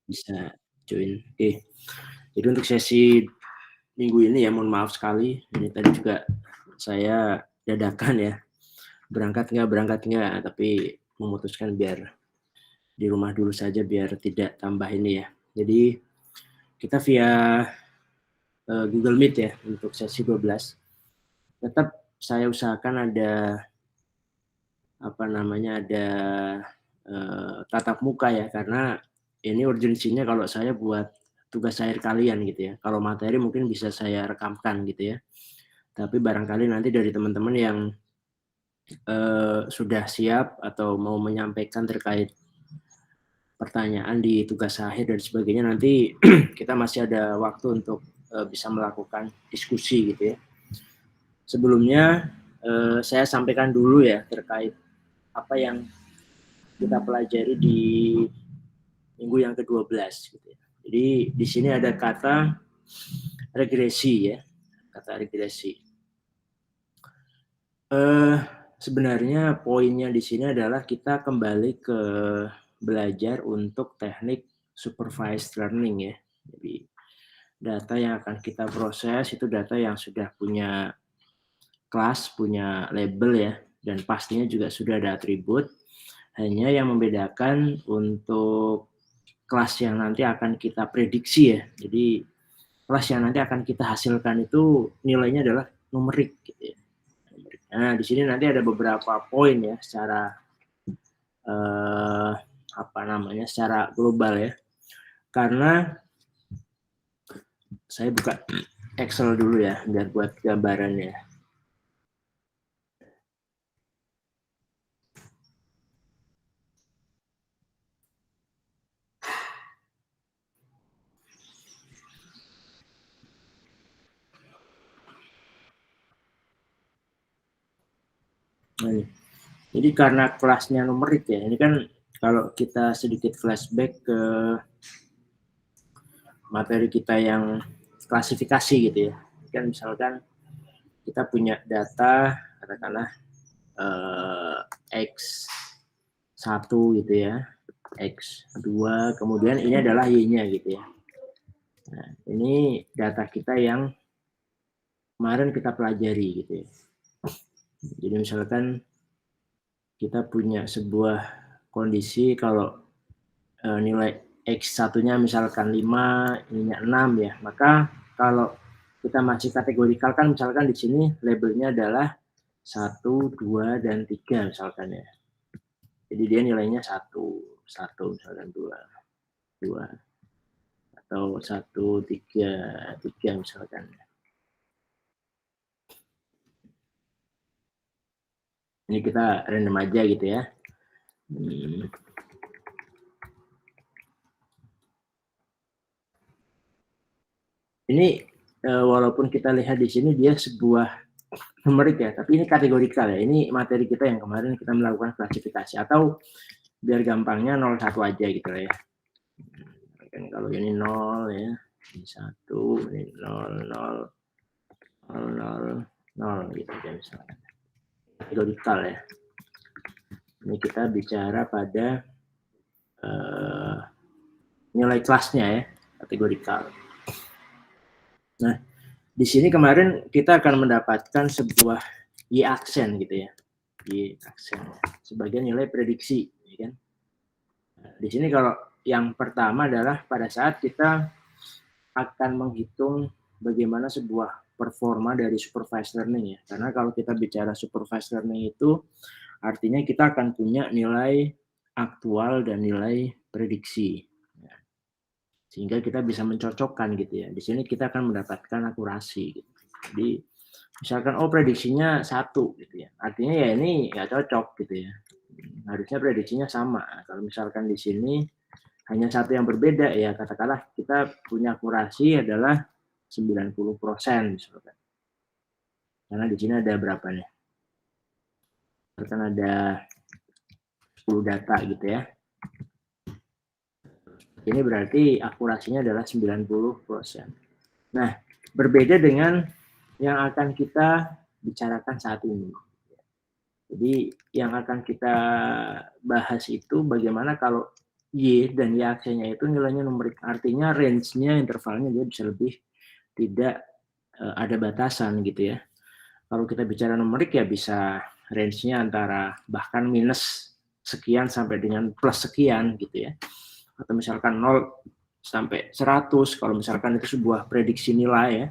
Bisa join. Oke. Jadi untuk sesi minggu ini ya mohon maaf sekali, ini tadi juga saya dadakan ya, berangkat nggak, tapi memutuskan biar di rumah dulu saja biar tidak tambah ini ya. Jadi kita via, Google Meet ya untuk sesi 12. Tetap saya usahakan ada, apa namanya, ada, tatap muka ya, karena ini urgensinya kalau saya buat tugas akhir kalian gitu ya. Kalau materi mungkin bisa saya rekamkan gitu ya, tapi barangkali nanti dari teman-teman yang, sudah siap atau mau menyampaikan terkait pertanyaan di tugas akhir dan sebagainya, nanti kita masih ada waktu untuk, bisa melakukan diskusi gitu ya. Sebelumnya, saya sampaikan dulu ya terkait apa yang kita pelajari di minggu yang ke-12 gitu ya. Jadi di sini ada kata regresi ya, kata regresi. Eh, Sebenarnya poinnya di sini adalah kita kembali ke belajar untuk teknik supervised learning ya. Jadi data yang akan kita proses itu data yang sudah punya kelas, punya label ya, dan pastinya juga sudah ada atribut. Hanya yang membedakan untuk kelas yang nanti akan kita prediksi ya. Jadi kelas yang nanti akan kita hasilkan itu nilainya adalah numerik gitu ya. Nah, di sini nanti ada beberapa poin ya secara apa namanya? Secara global ya. Karena saya buka Excel dulu ya biar buat gambarannya. Nah, ini. Jadi karena kelasnya numerik ya, ini kan kalau kita sedikit flashback ke materi kita yang klasifikasi gitu ya. Kan misalkan kita punya data katakanlah X1 gitu ya, X2, kemudian ini adalah Y-nya gitu ya. Nah, ini data kita yang kemarin kita pelajari gitu ya. Jadi misalkan kita punya sebuah kondisi kalau nilai X1-nya misalkan 5, ininya 6 ya, maka kalau kita masih kategorikal kan misalkan di sini labelnya adalah 1, 2, dan 3 misalkan ya. Jadi dia nilainya 1, 1 misalkan 2, 2 atau 1, 3, 3 misalkan. Ini kita random aja gitu ya. Ini walaupun kita lihat di sini dia sebuah numerik ya, tapi ini kategorikal ya. Ini materi kita yang kemarin kita melakukan klasifikasi atau biar gampangnya 01 aja gitu ya. Kan kalau ini 0 ya, ini 1, ini 0, 0, 0, 0 gitu ya misalnya. Kategorikal ya. Ini kita bicara pada nilai kelasnya ya, kategorikal. Nah, di sini kemarin kita akan mendapatkan sebuah Y aksen gitu ya. Y aksen sebagai nilai prediksi, ya kan? Nah, di sini kalau yang pertama adalah pada saat kita akan menghitung bagaimana sebuah performa dari supervised learning ya. Karena kalau kita bicara supervised learning itu artinya kita akan punya nilai aktual dan nilai prediksi. Ya. Sehingga kita bisa mencocokkan gitu ya. Di sini kita akan mendapatkan akurasi. Gitu. Jadi misalkan prediksinya 1 gitu ya. Artinya ya ini nggak cocok gitu ya. Harusnya prediksinya sama. Kalau misalkan di sini hanya satu yang berbeda ya katakanlah kita punya akurasi adalah 90% misalkan. Karena di sini ada berapa nih? Misalkan ada 10 data gitu ya. Ini berarti akurasinya adalah 90%. Nah, berbeda dengan yang akan kita bicarakan saat ini. Jadi yang akan kita bahas itu bagaimana kalau Y dan Y aksennya itu nilainya numerik. Artinya range-nya, intervalnya dia bisa lebih tidak ada batasan gitu ya. Kalau kita bicara numerik ya bisa range-nya antara bahkan minus sekian sampai dengan plus sekian gitu ya. Atau misalkan 0 sampai 100 kalau misalkan itu sebuah prediksi nilai ya.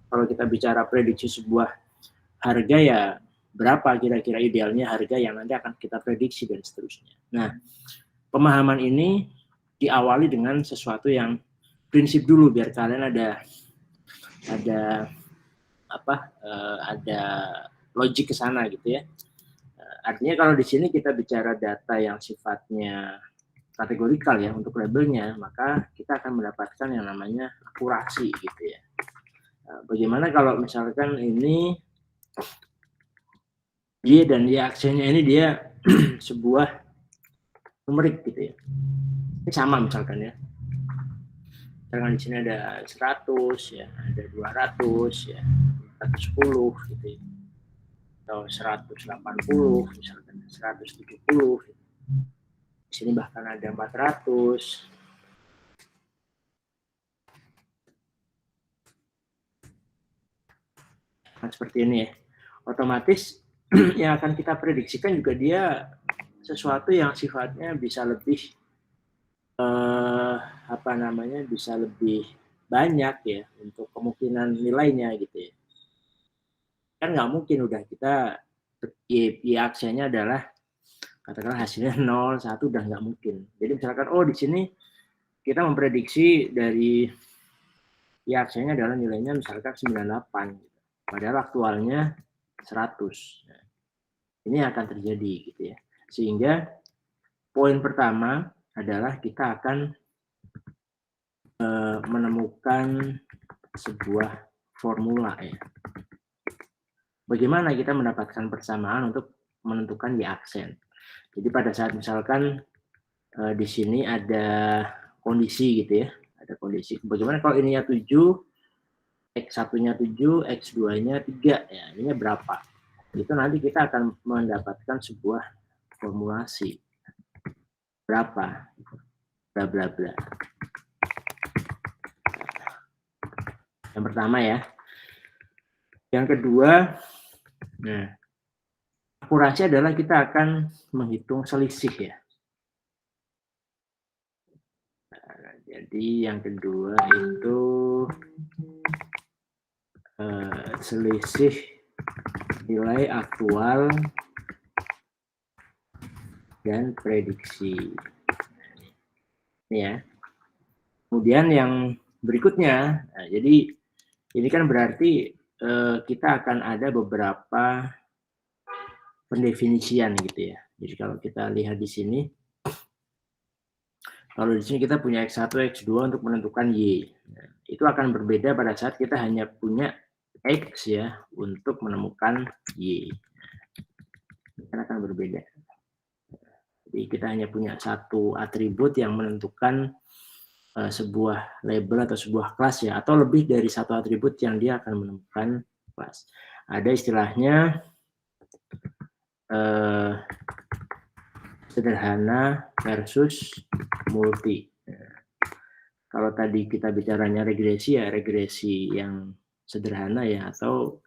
Kalau kita bicara prediksi sebuah harga ya berapa kira-kira idealnya harga yang nanti akan kita prediksi dan seterusnya. Nah, pemahaman ini diawali dengan sesuatu yang prinsip dulu biar kalian ada ada logik ke sana gitu ya. Artinya kalau di sini kita bicara data yang sifatnya kategorikal ya untuk labelnya, maka kita akan mendapatkan yang namanya akurasi gitu ya. Bagaimana kalau misalkan ini Y dan Y aksennya ini dia sebuah numerik gitu ya. Ini sama misalkan ya. Misalkan di sini ada 100 ya, ada 200 ya, 110 gitu ya. Atau 180 misalkan 170 gitu. Di sini bahkan ada 400. Nah, seperti ini ya. Otomatis yang akan kita prediksikan juga dia sesuatu yang sifatnya bisa lebih bisa lebih banyak ya untuk kemungkinan nilainya gitu ya. Kan nggak mungkin udah kita Y aksennya adalah katakanlah hasilnya 0, 1 udah nggak mungkin. Jadi misalkan di sini kita memprediksi dari Y aksennya adalah nilainya misalkan 98 gitu. Padahal aktualnya 100. Nah, ini akan terjadi gitu ya. Sehingga poin pertama adalah kita akan menemukan sebuah formula ya. Bagaimana kita mendapatkan persamaan untuk menentukan Y aksen. Jadi pada saat misalkan di sini ada kondisi gitu ya. Ada kondisi. Bagaimana kalau ininya 7, X1-nya 7, X2-nya 3 ya. Ininya berapa? Itu nanti kita akan mendapatkan sebuah formulasi. Berapa? Bla bla bla. Yang pertama ya. Yang kedua, nah, akurasi adalah kita akan menghitung selisih ya. Nah, jadi yang kedua itu selisih nilai aktual dan prediksi. Ini ya. Kemudian yang berikutnya, nah, jadi ini kan berarti kita akan ada beberapa pendefinisian gitu ya. Jadi kalau kita lihat di sini, kalau di sini kita punya X1, X2 untuk menentukan Y. Nah, itu akan berbeda pada saat kita hanya punya X ya untuk menemukan Y. Nah, akan berbeda. Jadi kita hanya punya satu atribut yang menentukan sebuah label atau sebuah kelas ya, atau lebih dari satu atribut yang dia akan menemukan kelas. Ada istilahnya sederhana versus multi. Kalau tadi kita bicaranya regresi ya regresi yang sederhana ya, atau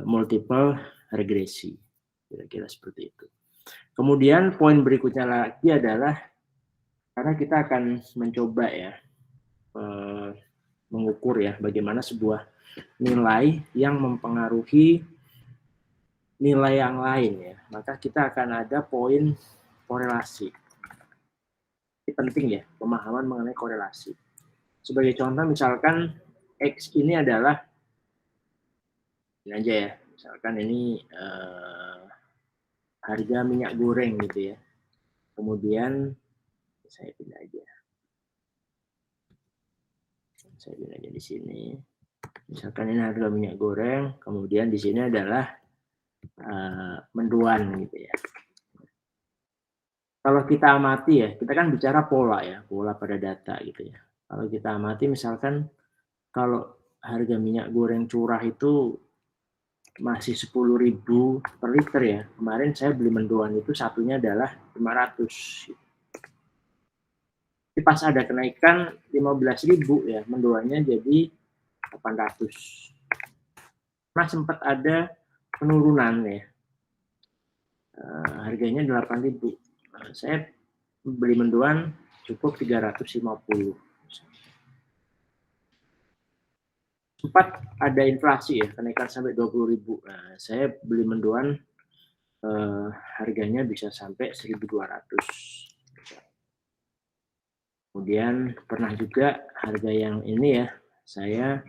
multiple regresi, kira-kira seperti itu. Kemudian poin berikutnya lagi adalah karena kita akan mencoba ya mengukur ya bagaimana sebuah nilai yang mempengaruhi nilai yang lain ya, maka kita akan ada poin korelasi. Ini penting ya pemahaman mengenai korelasi. Sebagai contoh misalkan X ini adalah ini aja ya, misalkan ini harga minyak goreng gitu ya. Kemudian saya pindah aja. Saya pindah aja di sini. Misalkan ini harga minyak goreng, kemudian di sini adalah menduan gitu ya. Kalau kita amati ya, kita kan bicara pola ya, pola pada data gitu ya. Kalau kita amati misalkan kalau harga minyak goreng curah itu masih 10.000 per liter ya. Kemarin saya beli mendoan itu satunya adalah 500. Tapi pas ada kenaikan 15.000 ya, mendoannya jadi 800. Nah, sempat ada penurunan ya. Harganya 8.000. Saya beli mendoan cukup 350. Sempat ada inflasi ya, kenaikan sampai 20.000. Nah, saya beli mendoan harganya bisa sampai 1.200. Kemudian pernah juga harga yang ini ya, saya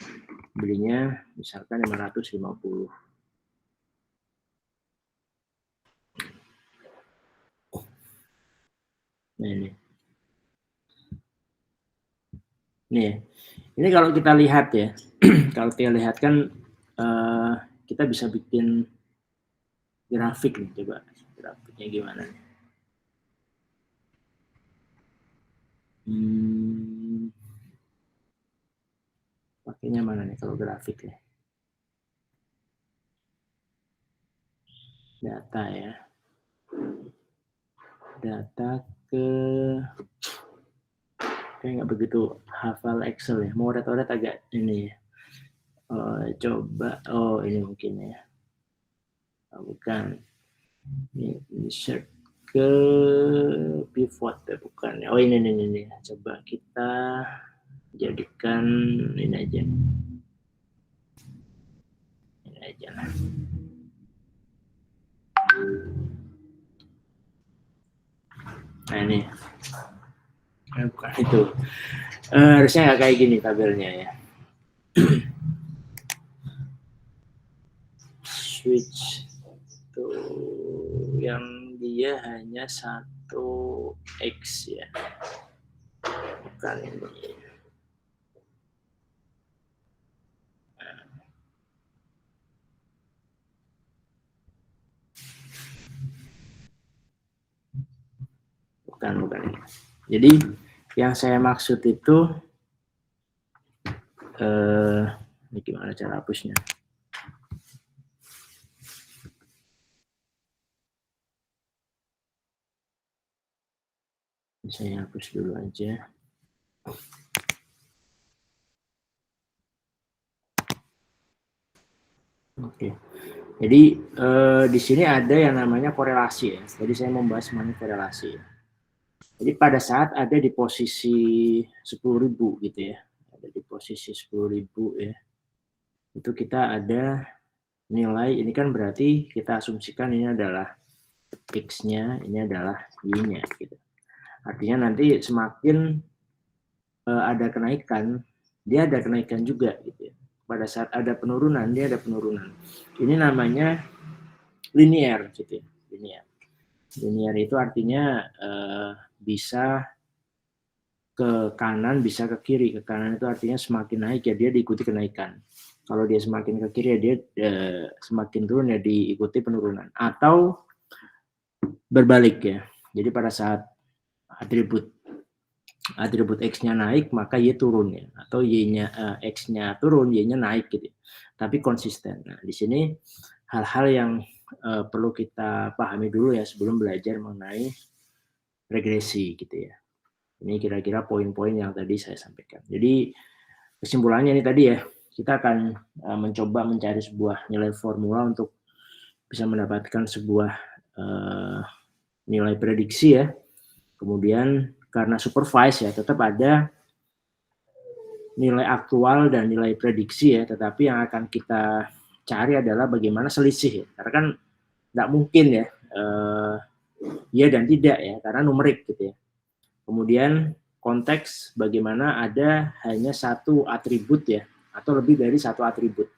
belinya misalkan 550. Nah, ini kalau kita lihat ya, kalau kita lihat kan kita bisa bikin grafik nih, coba grafiknya gimana nih. Pakainya mana nih kalau grafik ya? Data ya. Data kayak nggak begitu hafal Excel ya. Mau oret-oret agak ini ya. Coba, ini mungkin ya. Bukan. Ini insert ke pivot ya, bukan. Ini. Coba kita jadikan ini aja. Ini aja lah. Nah ini. Bukan itu. Harusnya nggak kayak gini tabelnya ya. Switch itu yang dia hanya 1x ya. Bukan ini. Bukan ini. Jadi yang saya maksud itu ini gimana cara hapusnya? Saya hapus dulu aja. Oke. Jadi di sini ada yang namanya korelasi ya. Jadi saya membahas mengenai korelasi. Jadi pada saat ada di posisi 10.000 gitu ya. Ada di posisi 10.000 ya. Itu kita ada nilai, ini kan berarti kita asumsikan ini adalah X-nya, ini adalah Y-nya gitu. Artinya nanti semakin ada kenaikan, dia ada kenaikan juga gitu ya. Pada saat ada penurunan, dia ada penurunan. Ini namanya linear gitu ya. Linear itu artinya bisa ke kanan, bisa ke kiri. Ke kanan itu artinya semakin naik ya dia diikuti kenaikan. Kalau dia semakin ke kiri ya dia semakin turun ya diikuti penurunan. Atau berbalik ya. Jadi pada saat atribut X-nya naik maka Y turun ya, atau Y-nya X-nya turun, Y-nya naik gitu. Tapi konsisten. Nah, di sini hal-hal yang perlu kita pahami dulu ya sebelum belajar mengenai regresi gitu ya. Ini kira-kira poin-poin yang tadi saya sampaikan. Jadi kesimpulannya ini tadi ya, kita akan mencoba mencari sebuah nilai formula untuk bisa mendapatkan sebuah nilai prediksi ya. Kemudian karena supervise ya tetap ada nilai aktual dan nilai prediksi ya, tetapi yang akan kita cari adalah bagaimana selisih ya. Karena kan nggak mungkin ya ya dan tidak ya, karena numerik gitu ya. Kemudian konteks bagaimana ada hanya satu atribut ya, atau lebih dari satu atribut.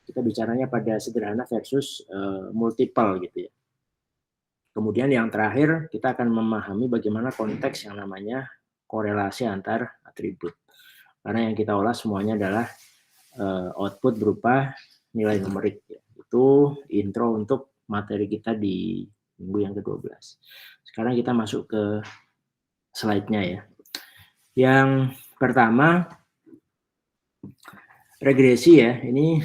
Kita bicaranya pada sederhana versus multiple gitu ya. Kemudian yang terakhir kita akan memahami bagaimana konteks yang namanya korelasi antar atribut. Karena yang kita olah semuanya adalah output berupa nilai numerik. Ya. Itu intro untuk materi kita di minggu yang ke-12. Sekarang kita masuk ke slide-nya ya. Yang pertama, regresi ya, ini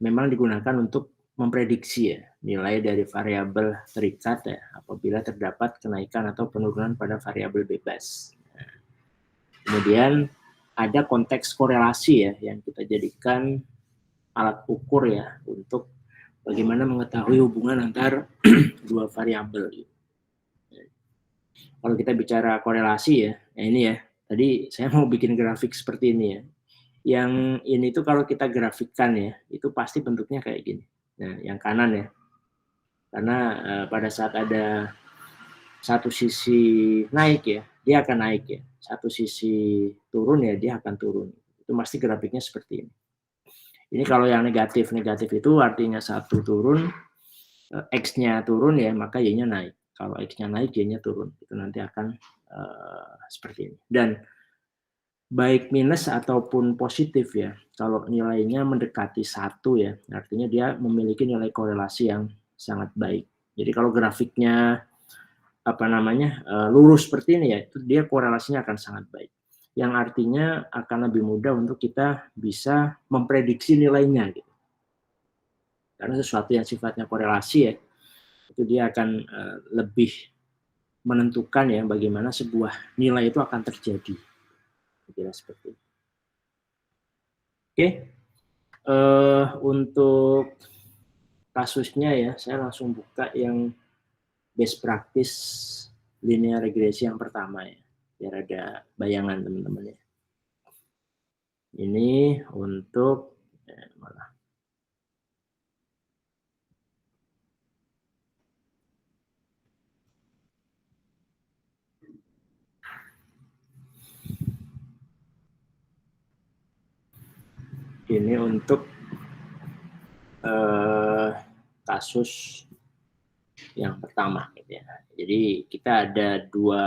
memang digunakan untuk memprediksi ya. nilai dari variabel terikat ya, apabila terdapat kenaikan atau penurunan pada variabel bebas. Kemudian ada konteks korelasi ya yang kita jadikan alat ukur ya untuk bagaimana mengetahui hubungan antar dua variabel. Kalau kita bicara korelasi ya ini ya, tadi saya mau bikin grafik seperti ini ya. Yang ini tuh kalau kita grafikkan ya, itu pasti bentuknya kayak gini. Nah, yang kanan ya, karena pada saat ada satu sisi naik ya, dia akan naik ya. Satu sisi turun ya, dia akan turun. Itu pasti grafiknya seperti ini. Ini kalau yang negatif-negatif itu artinya satu turun, X-nya turun ya, maka Y-nya naik. Kalau X-nya naik, Y-nya turun. Itu nanti akan seperti ini. Dan baik minus ataupun positif ya, kalau nilainya mendekati 1 ya, artinya dia memiliki nilai korelasi yang sangat baik. Jadi kalau grafiknya lurus seperti ini ya, itu dia korelasinya akan sangat baik. Yang artinya akan lebih mudah untuk kita bisa memprediksi nilainya gitu. Karena sesuatu yang sifatnya korelasi ya, itu dia akan lebih menentukan ya bagaimana sebuah nilai itu akan terjadi. Kira seperti itu. Oke. Untuk kasusnya ya, saya langsung buka yang best practice linear regresi yang pertama ya, biar ada bayangan teman-teman ya. Ini untuk ini untuk kasus yang pertama gitu ya. Jadi kita ada dua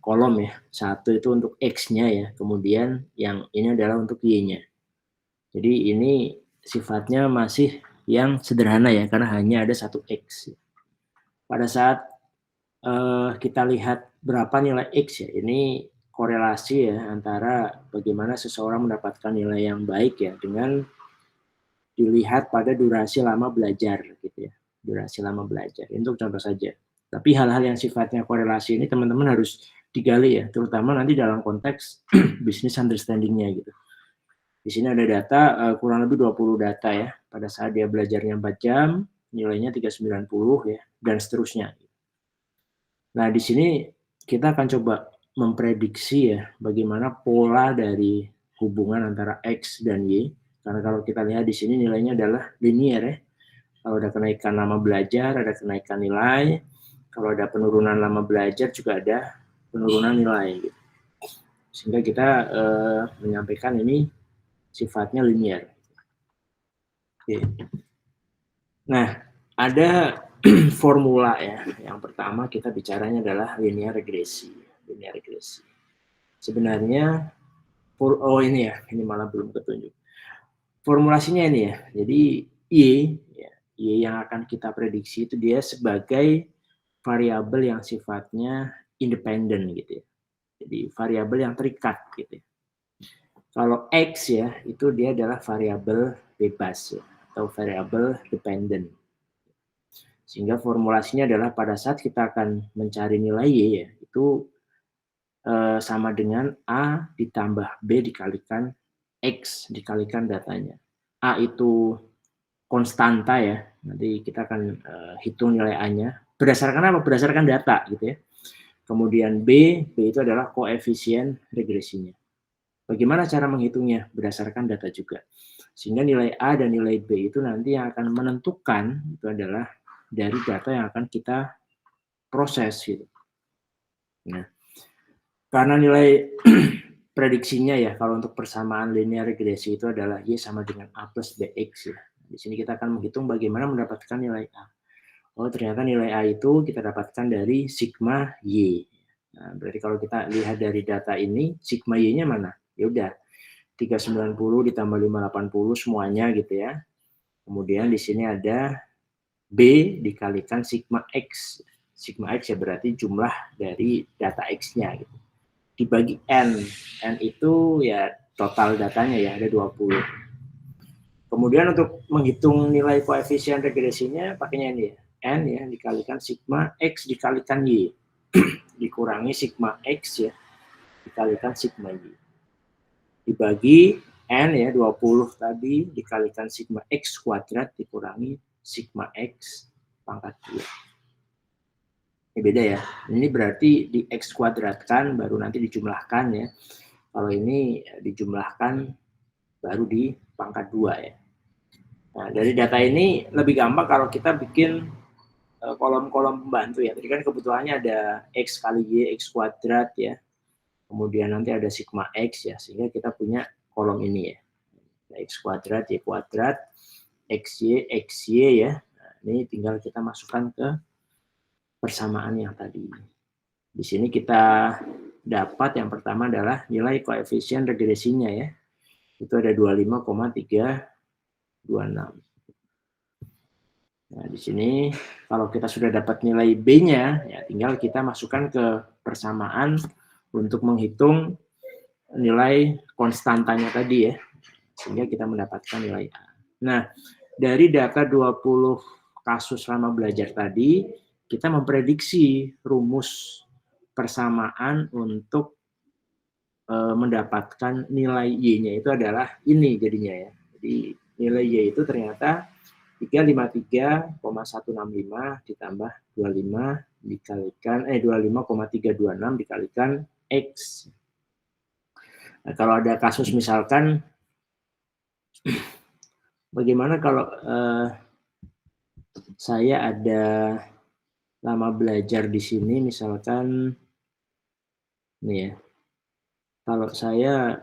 kolom ya. Satu itu untuk X-nya ya, kemudian yang ini adalah untuk Y-nya. Jadi ini sifatnya masih yang sederhana ya, karena hanya ada satu X. Pada saat kita lihat berapa nilai X ya, ini korelasi ya antara bagaimana seseorang mendapatkan nilai yang baik ya dengan dilihat pada durasi lama belajar gitu ya. Durasi lama belajar. Ini untuk contoh saja. Tapi hal-hal yang sifatnya korelasi ini teman-teman harus digali ya, terutama nanti dalam konteks business understanding-nya gitu. Di sini ada data kurang lebih 20 data ya. Pada saat dia belajarnya 4 jam, nilainya 390 ya, dan seterusnya. Nah, di sini kita akan coba memprediksi ya bagaimana pola dari hubungan antara X dan Y. Karena kalau kita lihat di sini nilainya adalah linear ya. Kalau ada kenaikan lama belajar, ada kenaikan nilai. Kalau ada penurunan lama belajar juga ada penurunan nilai. Gitu. Sehingga kita menyampaikan ini sifatnya linear. Oke. Nah, ada formula ya. Yang pertama kita bicaranya adalah linear regresi. Linear regresi. Sebenarnya, ini malah belum ketunjuk. Formulasinya ini ya. Jadi Y yang akan kita prediksi itu dia sebagai variabel yang sifatnya independen gitu ya. Jadi variabel yang terikat gitu ya. Kalau X ya, itu dia adalah variabel bebas ya, atau variabel dependent. Sehingga formulasinya adalah pada saat kita akan mencari nilai Y ya, itu sama dengan A ditambah B dikalikan X dikalikan datanya. A itu konstanta ya, nanti kita akan hitung nilai A-nya. Berdasarkan apa? Berdasarkan data gitu ya. Kemudian B itu adalah koefisien regresinya. Bagaimana cara menghitungnya? Berdasarkan data juga. Sehingga nilai A dan nilai B itu nanti yang akan menentukan itu adalah dari data yang akan kita proses gitu. Nah, karena nilai prediksinya ya, kalau untuk persamaan linear regresi itu adalah Y sama dengan A plus BX ya. Di sini kita akan menghitung bagaimana mendapatkan nilai A. Oh, ternyata nilai A itu kita dapatkan dari sigma Y. Nah, berarti kalau kita lihat dari data ini, sigma Y-nya mana? Ya udah, 390 ditambah 580 semuanya gitu ya. Kemudian di sini ada B dikalikan sigma X. Sigma X ya berarti jumlah dari data X-nya gitu. Dibagi N. N itu ya total datanya ya, ada 20. Kemudian untuk menghitung nilai koefisien regresinya pakainya ini ya, N ya dikalikan sigma X dikalikan Y dikurangi sigma X ya dikalikan sigma Y dibagi N ya 20 tadi dikalikan sigma X kuadrat dikurangi sigma X pangkat 2. Ini beda ya, ini berarti di X kuadratkan baru nanti dijumlahkan ya, kalau ini dijumlahkan baru di pangkat 2 ya. Nah, dari data ini lebih gampang kalau kita bikin kolom-kolom pembantu ya. Tadi kan kebutuhannya ada X kali Y, X kuadrat ya. Kemudian nanti ada sigma X ya, sehingga kita punya kolom ini ya. X kuadrat, Y kuadrat, XY ya. Nah, ini tinggal kita masukkan ke persamaan yang tadi. Di sini kita dapat yang pertama adalah nilai koefisien regresinya ya. Itu ada 25,326. Nah, di sini kalau kita sudah dapat nilai B-nya, ya tinggal kita masukkan ke persamaan untuk menghitung nilai konstantanya tadi ya. Sehingga kita mendapatkan nilai A. Nah, dari data 20 kasus lama belajar tadi, kita memprediksi rumus persamaan untuk mendapatkan nilai Y-nya itu adalah ini jadinya ya. Jadi nilai Y itu ternyata 353,165 ditambah 25 dikalikan 25,326 dikalikan X. Nah, kalau ada kasus misalkan bagaimana kalau saya ada lama belajar di sini misalkan nih ya. Kalau saya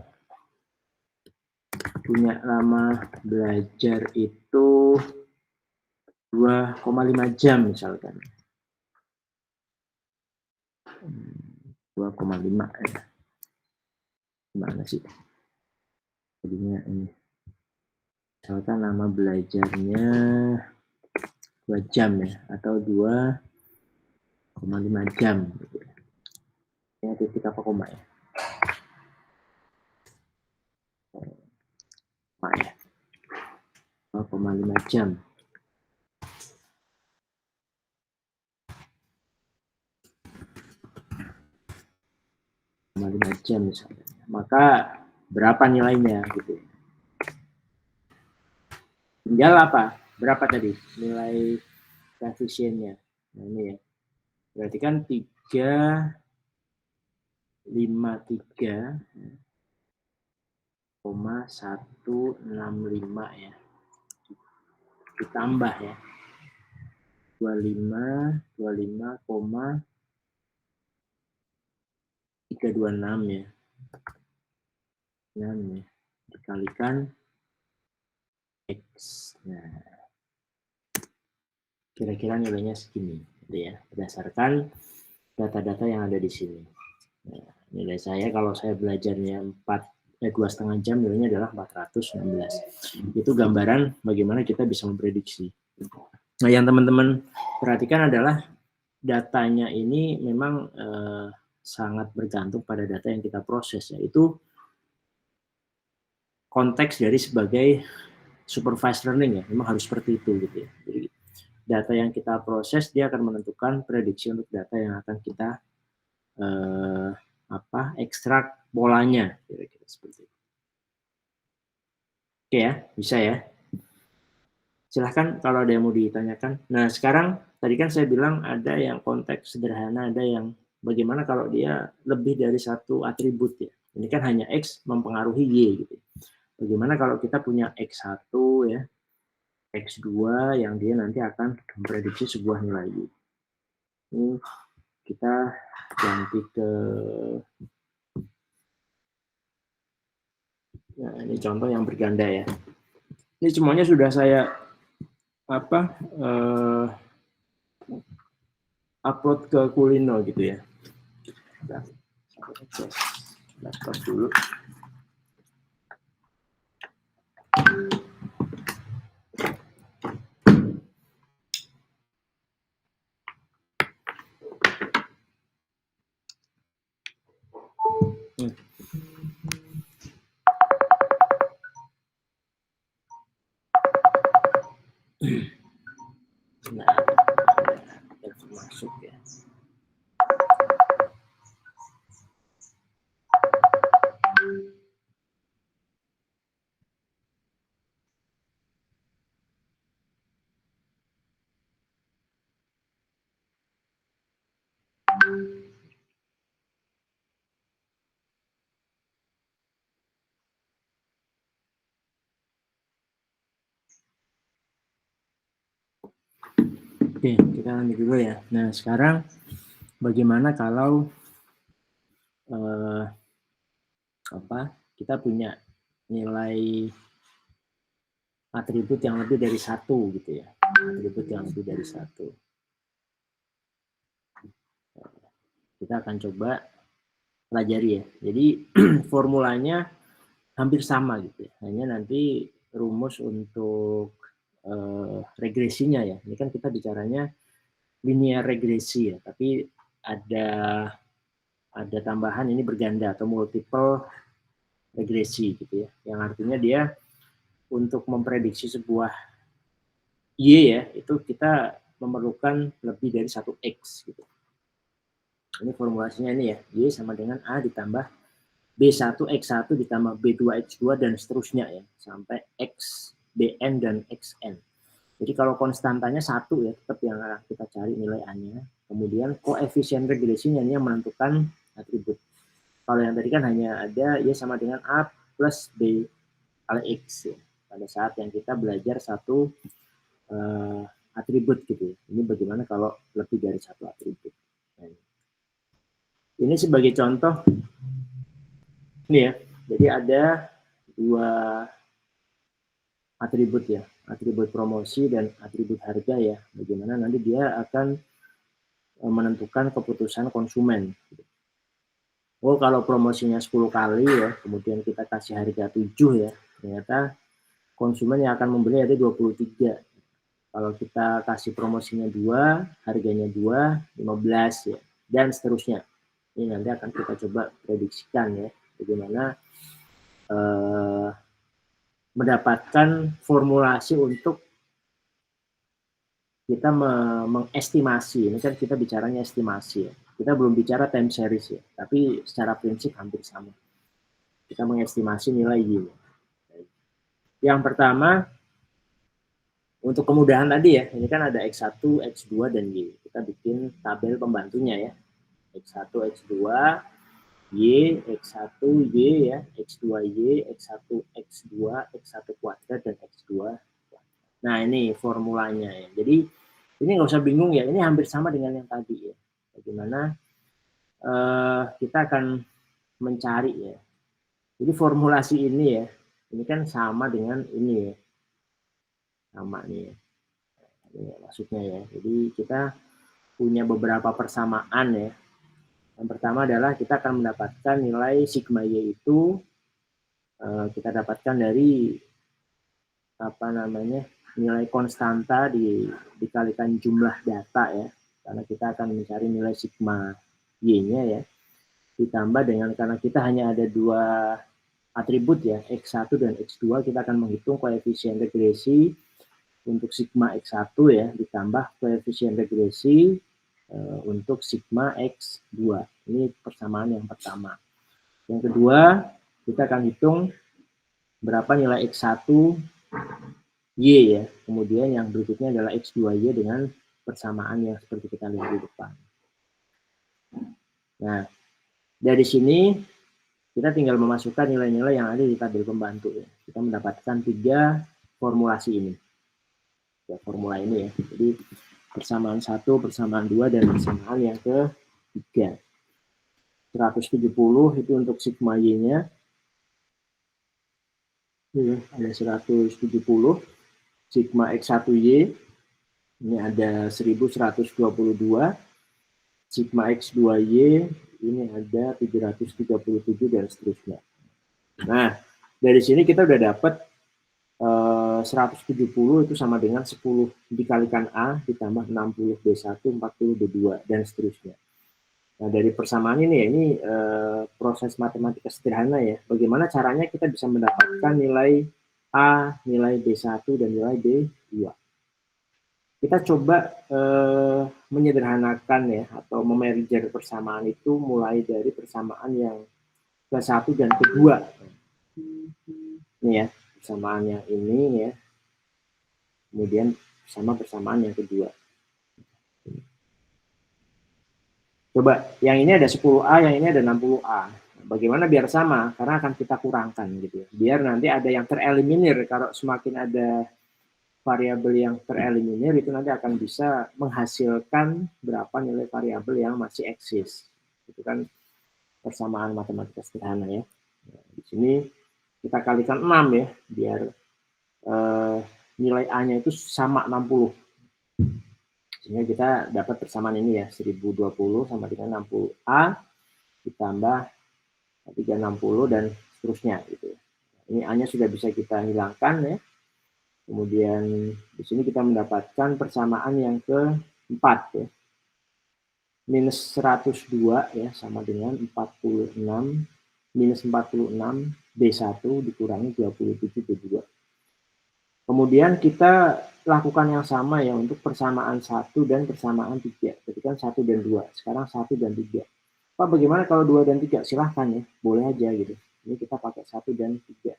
punya lama belajar itu 2,5 jam misalkan. 2,5 ya. Gimana sih? Jadinya ini. Misalkan lama belajarnya 2 jam ya, atau 2,5 jam. Gitu. Ini titik apa koma ya? Koma ya. 2,5 jam. Misalnya. Maka berapa nilainya gitu. Tinggal apa? Berapa tadi nilai koefisiennya? Nah ini ya. Berarti kan 353,165 ya. Ditambah ya. 25,326 ya. 6 ya. Dikalikan X. Nah, kira-kira nilainya segini, gitu ya, berdasarkan data-data yang ada di sini. Nah, nilai saya kalau saya belajarnya 2,5 jam, nilainya adalah 416. Itu gambaran bagaimana kita bisa memprediksi. Nah, yang teman-teman perhatikan adalah datanya ini memang sangat bergantung pada data yang kita proses, yaitu konteks dari sebagai supervised learning ya, memang harus seperti itu gitu ya. Jadi data yang kita proses dia akan menentukan prediksi untuk data yang akan kita ekstrak polanya, kira-kira seperti itu. Oke ya, bisa ya. Silahkan kalau ada yang mau ditanyakan. Nah sekarang tadi kan saya bilang ada yang konteks sederhana, ada yang bagaimana kalau dia lebih dari satu atribut ya. Ini kan hanya X mempengaruhi Y gitu. Bagaimana kalau kita punya X1 ya, X2 yang dia nanti akan memprediksi sebuah nilai Y. Ini kita ganti ke, nah ini contoh yang berganda ya. Ini semuanya sudah saya upload ke Kulino gitu ya. Laptop dulu. Nah, telepon masuk ya. Oke, kita lanjut dulu ya. Nah, sekarang bagaimana kalau kita punya nilai atribut yang lebih dari satu gitu ya. Atribut yang lebih dari satu. Kita akan coba pelajari ya. Jadi formulanya hampir sama gitu ya. Hanya nanti rumus untuk regresinya ya. Ini kan kita bicaranya linear regresi ya, tapi ada tambahan ini berganda atau multiple regresi gitu ya. Yang artinya dia untuk memprediksi sebuah Y ya, itu kita memerlukan lebih dari satu X gitu. Ini formulasinya ini ya, Y sama dengan A ditambah B1 X1 ditambah B2 X2 dan seterusnya ya, sampai X, Bn dan Xn. Jadi kalau konstantanya 1 ya, tetap yang kita cari nilai A-nya. Kemudian koefisien regresinya ini yang menentukan atribut. Kalau yang tadi kan hanya ada Y sama dengan A plus B kali X ya. Pada saat yang kita belajar satu atribut gitu. Ini bagaimana kalau lebih dari satu atribut. Nah, ini sebagai contoh, ini ya. Jadi ada dua atribut ya, atribut promosi dan atribut harga ya. Bagaimana nanti dia akan menentukan keputusan konsumen. Oh, kalau promosinya 10 kali ya, kemudian kita kasih harga 7 ya, ternyata konsumen yang akan membeli ada 23. Kalau kita kasih promosinya 2, harganya 2, 15 ya, dan seterusnya. Ini nanti akan kita coba prediksikan ya, bagaimana mendapatkan formulasi untuk kita mengestimasi. Ini kan kita bicaranya estimasi ya. Kita belum bicara time series ya, tapi secara prinsip hampir sama. Kita mengestimasi nilai Y. Yang pertama, untuk kemudahan tadi ya, ini kan ada X1, X2, dan Y. Kita bikin tabel pembantunya ya. X1, X2, Y, X1, Y ya, X2Y, X1, X2, X1 kuadrat, dan X2. Nah, ini formulanya ya. Jadi, ini nggak usah bingung ya, ini hampir sama dengan yang tadi ya. Bagaimana kita akan mencari ya. Jadi formulasi ini ya, ini kan sama dengan ini ya. Sama nih ya. Ini maksudnya ya. Jadi kita punya beberapa persamaan ya. Yang pertama adalah kita akan mendapatkan nilai sigma Y itu kita dapatkan dari nilai konstanta dikalikan jumlah data ya. Karena kita akan mencari nilai sigma Y-nya ya. Ditambah dengan karena kita hanya ada dua atribut ya, X1 dan X2, kita akan menghitung koefisien regresi untuk sigma X1 ya, ditambah koefisien regresi untuk sigma X2. Ini persamaan yang pertama. Yang kedua, kita akan hitung berapa nilai X1 Y ya. Kemudian yang berikutnya adalah X2Y dengan persamaan yang seperti kita lihat di depan. Nah, dari sini kita tinggal memasukkan nilai-nilai yang ada di tabel pembantu ya. Kita mendapatkan 3 formulasi ini. Ya, formula ini ya. Jadi persamaan 1, persamaan 2, dan persamaan yang ke-3. 170 itu untuk sigma Y-nya. Ini ada 170. Sigma X1Y ini ada 1122. Sigma X2Y ini ada 737 dan seterusnya. Nah, dari sini kita udah dapat 170 itu sama dengan 10 dikalikan A ditambah 60 B1, 40 B2, dan seterusnya. Nah, dari persamaan ini ya, ini proses matematika sederhana ya. Bagaimana caranya kita bisa mendapatkan nilai A, nilai B1, dan nilai B2. kita coba menyederhanakan ya, atau memerger persamaan itu mulai dari persamaan yang ke-1 dan ke-2. Ini ya, persamaan yang ini ya, kemudian sama persamaan yang kedua. Coba, yang ini ada 10A, yang ini ada 60A. Bagaimana biar sama? Karena akan kita kurangkan gitu ya. Biar nanti ada yang tereliminir. Kalau semakin ada variabel yang tereliminir, itu nanti akan bisa menghasilkan berapa nilai variabel yang masih eksis. Itu kan persamaan matematika sederhana ya. Nah, di sini kita kalikan 6 ya, biar nilai A-nya itu sama 60. Sehingga kita dapat persamaan ini ya, 1020 sama dengan 60A ditambah 360 dan seterusnya gitu. Ini A-nya sudah bisa kita hilangkan ya. Kemudian di sini kita mendapatkan persamaan yang keempat ya. Minus 102 ya sama dengan 46 minus 46 B1 dikurangi 27 B2. Kemudian kita lakukan yang sama ya untuk persamaan 1 dan persamaan 3. Jadi kan 1 dan 2. Sekarang 1 dan 3. Pak, bagaimana kalau 2 dan 3? Silahkan ya, boleh aja gitu. Ini kita pakai 1 dan 3.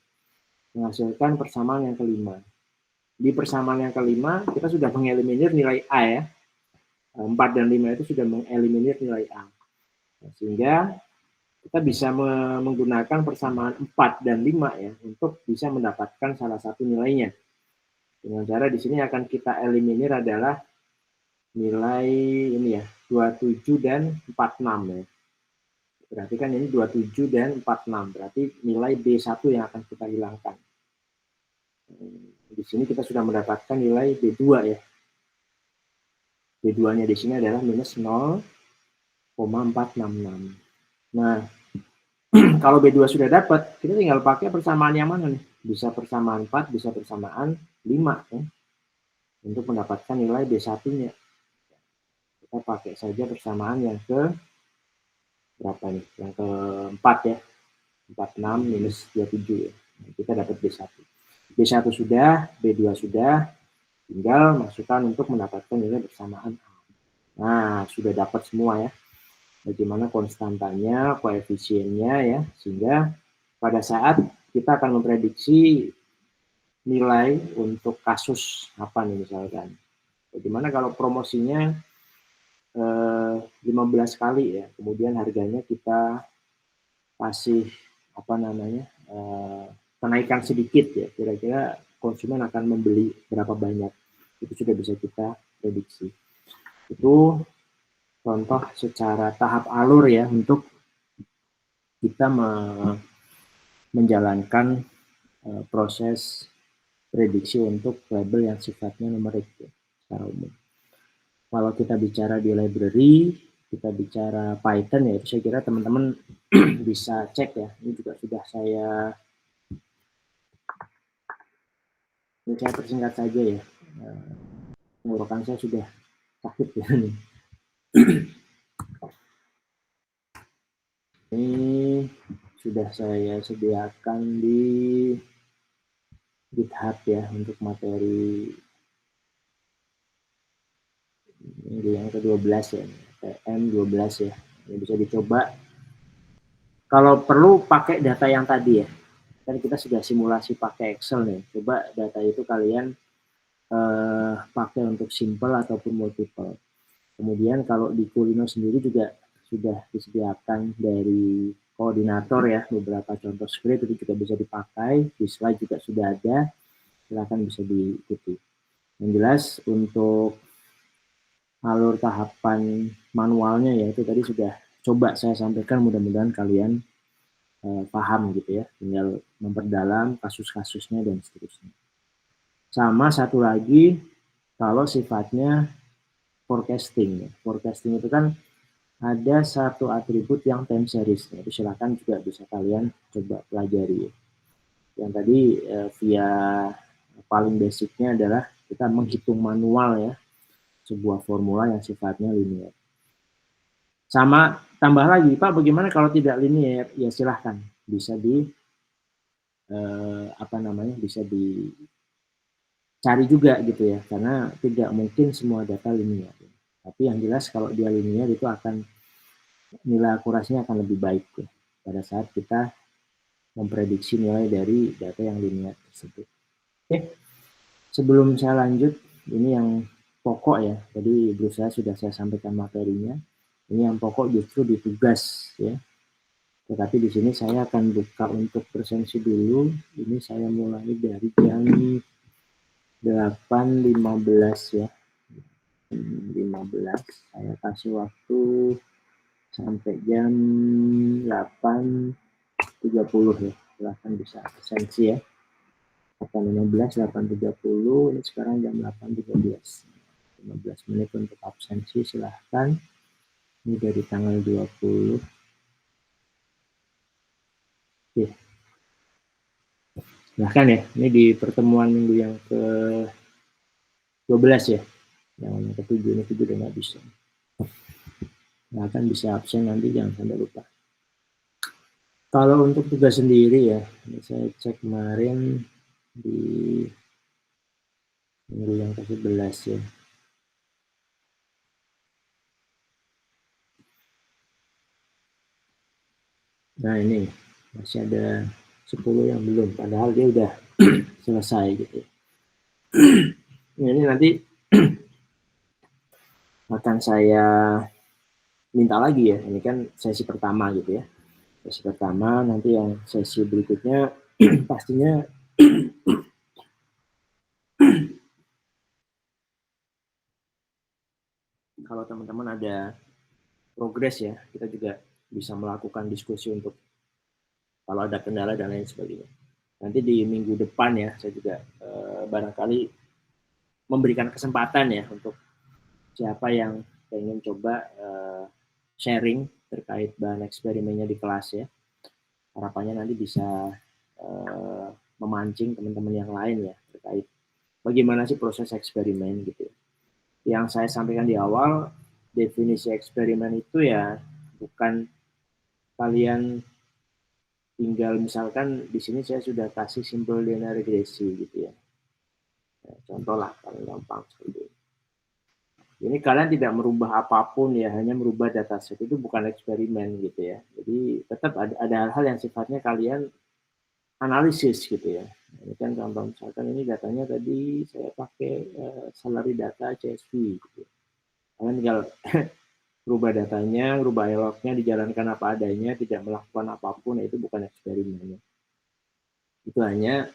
Menghasilkan persamaan yang kelima. Di persamaan yang kelima, kita sudah mengeliminir nilai A ya. 4 dan 5 itu sudah mengeliminir nilai A. Sehingga kita bisa menggunakan persamaan 4 dan 5 ya, untuk bisa mendapatkan salah satu nilainya. Dengan cara di sini akan kita eliminir adalah nilai ini ya, 27 dan 46 ya. Berarti kan ini 27 dan 46, berarti nilai B1 yang akan kita hilangkan. Di sini kita sudah mendapatkan nilai B2 ya. B2-nya di sini adalah minus 0,466. Nah, kalau B2 sudah dapat, kita tinggal pakai persamaan yang mana nih? Bisa persamaan 4, bisa persamaan 5 ya. Untuk mendapatkan nilai B1-nya. Kita pakai saja persamaan yang ke berapa nih? Yang keempat ya. 46 minus 27 ya. Kita dapat B1. B1 sudah, B2 sudah, tinggal masukkan untuk mendapatkan nilai persamaan A. Nah, sudah dapat semua ya. Bagaimana konstantanya, koefisiennya ya, sehingga pada saat kita akan memprediksi nilai untuk kasus apa nih misalkan. Bagaimana kalau promosinya 15 kali ya, kemudian harganya kita kasih apa namanya kenaikan sedikit ya, kira-kira konsumen akan membeli berapa banyak, itu sudah bisa kita prediksi. Itu contoh secara tahap alur ya untuk kita menjalankan proses prediksi untuk label yang sifatnya numerik ya, secara umum. Kalau kita bicara di library, kita bicara Python ya, itu saya kira teman-teman bisa cek ya. Ini juga sudah saya persingkat saja ya. Tenggorokan saya sudah sakit ya. Ini sudah saya sediakan di GitHub ya untuk materi ini yang ke-12 ya, PM12 ya. Ini bisa dicoba. Kalau perlu pakai data yang tadi ya. Kan kita sudah simulasi pakai Excel nih. Coba data itu kalian pakai untuk simple ataupun multiple. Kemudian kalau di Kulino sendiri juga sudah disediakan dari koordinator ya, beberapa contoh script itu juga bisa dipakai. Di slide juga sudah ada. Silakan bisa diikuti. Yang jelas untuk alur tahapan manualnya ya itu tadi sudah coba saya sampaikan, mudah-mudahan kalian paham gitu ya, tinggal memperdalam kasus-kasusnya dan seterusnya. Sama satu lagi, kalau sifatnya forecasting. Forecasting itu kan ada satu atribut yang time series. Itu silakan juga bisa kalian coba pelajari. Yang tadi via paling basicnya adalah kita menghitung manual ya, sebuah formula yang sifatnya linear. Sama tambah lagi, Pak, bagaimana kalau tidak linear? Ya silahkan, bisa di bisa cari juga gitu ya, karena tidak mungkin semua data linear. Tapi yang jelas kalau dia linear itu akan nilai akurasinya akan lebih baik ya, pada saat kita memprediksi nilai dari data yang linear tersebut. Oke, sebelum saya lanjut, ini yang pokok ya, tadi berusaha sudah saya sampaikan materinya. Ini yang pokok justru di tugas ya. Tetapi di sini saya akan buka untuk presensi dulu. Ini saya mulai dari jam 8.15 ya. 15 saya kasih waktu sampai jam 8.30 ya. Silahkan bisa presensi ya. 8.15, 8.30, ini sekarang jam 8.13. 15 menit untuk absensi, silahkan. Ini dari tanggal 20. Oke. Silahkan ya, ini di pertemuan minggu yang ke-12 ya. Yang ke-7, ini 7 udah nggak bisa. Silahkan bisa absen nanti, jangan sampai lupa. Kalau untuk tugas sendiri ya, ini saya cek kemarin di minggu yang ke-11 ya. Nah ini masih ada 10 yang belum, padahal dia udah selesai gitu. Ini nanti akan saya minta lagi ya, ini kan sesi pertama gitu ya. Sesi pertama, nanti yang sesi berikutnya pastinya kalau teman-teman ada progres ya, kita juga bisa melakukan diskusi untuk kalau ada kendala dan lain sebagainya. Nanti di minggu depan ya, saya juga barangkali memberikan kesempatan ya untuk siapa yang pengen coba sharing terkait bahan eksperimennya di kelas ya. Harapannya nanti bisa memancing teman-teman yang lain ya terkait bagaimana sih proses eksperimen gitu. Yang saya sampaikan di awal, definisi eksperimen itu ya bukan kalian tinggal misalkan di sini saya sudah kasih simpel linear regresi gitu ya. Contoh lah paling gampang seperti itu. Ini kalian tidak merubah apapun ya, hanya merubah dataset, itu bukan eksperimen gitu ya. Jadi tetap ada hal-hal yang sifatnya kalian analisis gitu ya. Ini kan contoh misalkan ini datanya tadi saya pakai salary data CSV gitu. Kalian tinggal rubah datanya, rubah eloknya, dijalankan apa adanya, tidak melakukan apapun, itu bukan eksperimen. Itu hanya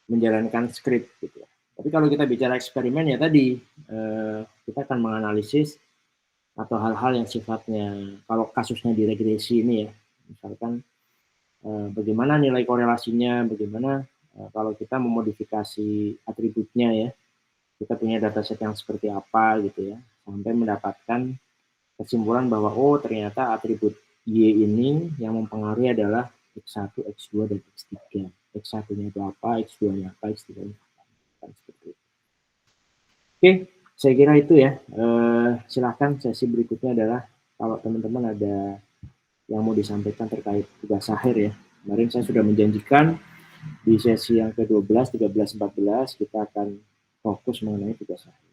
menjalankan skrip gitu ya. Tapi kalau kita bicara eksperimen ya tadi kita akan menganalisis atau hal-hal yang sifatnya kalau kasusnya di regresi ini ya, misalkan bagaimana nilai korelasinya, bagaimana kalau kita memodifikasi atributnya ya, kita punya dataset yang seperti apa gitu ya, sampai mendapatkan kesimpulan bahwa oh ternyata atribut Y ini yang mempengaruhi adalah X1, X2, dan X3. X1-nya itu apa, X2-nya apa, X3-nya apa. Kan seperti itu. Oke, saya kira itu ya. Silahkan sesi berikutnya adalah kalau teman-teman ada yang mau disampaikan terkait tugas akhir ya. Kemarin saya sudah menjanjikan di sesi yang ke-12, 13, 14 kita akan fokus mengenai tugas akhir.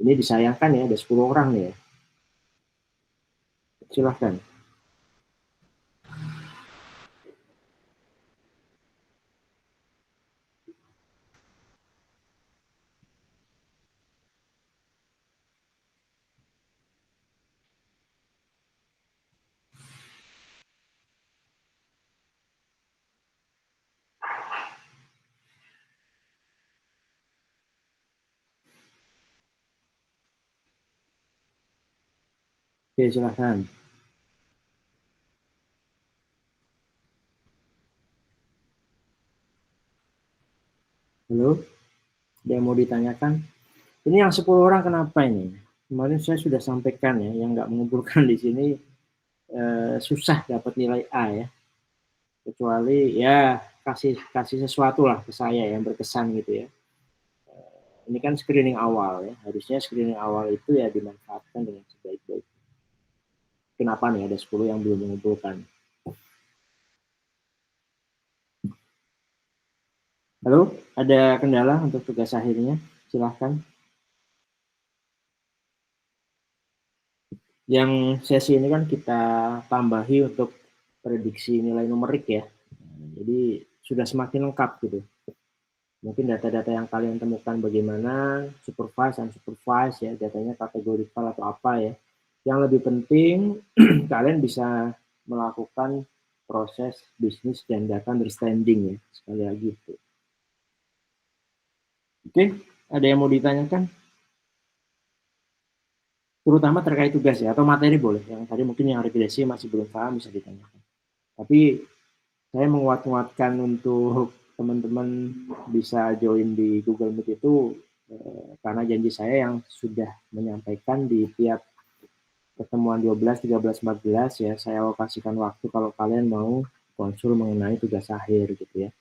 Ini disayangkan ya, ada 10 orang nih ya. Silahkan. Oke, silahkan. Halo, ada yang mau ditanyakan? Ini yang 10 orang kenapa ini? Kemarin saya sudah sampaikan ya, yang nggak mengumpulkan di sini susah dapat nilai A ya. Kecuali ya kasih sesuatu lah ke saya yang berkesan gitu ya. Ini kan screening awal ya, harusnya screening awal itu ya dimanfaatkan dengan sebaik-baik. Kenapa nih ada 10 yang belum mengumpulkan? Halo, ada kendala untuk tugas akhirnya? Silahkan. Yang sesi ini kan kita tambahi untuk prediksi nilai numerik ya. Jadi sudah semakin lengkap gitu. Mungkin data-data yang kalian temukan bagaimana supervise dan supervise ya, datanya kategorikal atau apa ya. Yang lebih penting kalian bisa melakukan proses bisnis dan data understanding ya. Sekali lagi itu. Oke, ada yang mau ditanyakan? Terutama terkait tugas ya, atau materi boleh. Yang tadi mungkin yang revidasi masih belum paham bisa ditanyakan. Tapi saya menguat-nguatkan untuk teman-teman bisa join di Google Meet itu karena janji saya yang sudah menyampaikan di tiap pertemuan 12, 13, 14 ya, saya alokasikan waktu kalau kalian mau konsul mengenai tugas akhir gitu ya.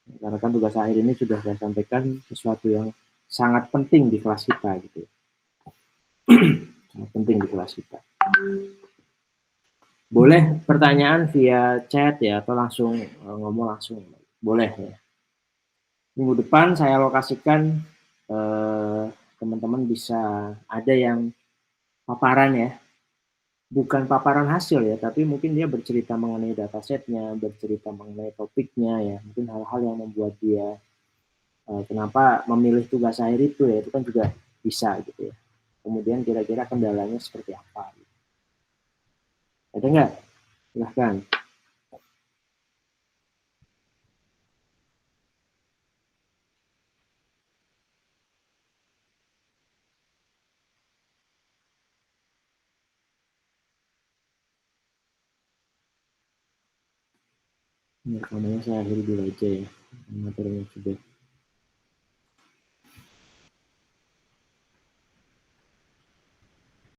Karena kan tugas akhir ini sudah saya sampaikan sesuatu yang sangat penting di kelas kita gitu ya. Sangat penting di kelas kita. Boleh pertanyaan via chat ya atau langsung ngomong langsung. Boleh ya. Minggu depan saya alokasikan teman-teman bisa ada yang paparan ya, bukan paparan hasil ya, tapi mungkin dia bercerita mengenai datasetnya, bercerita mengenai topiknya ya, mungkin hal-hal yang membuat dia kenapa memilih tugas akhir itu ya, itu kan juga bisa gitu ya. Kemudian kira-kira kendalanya seperti apa? Ada nggak? Silahkan. Rekamannya saya akhiri dulu aja ya, materinya juga.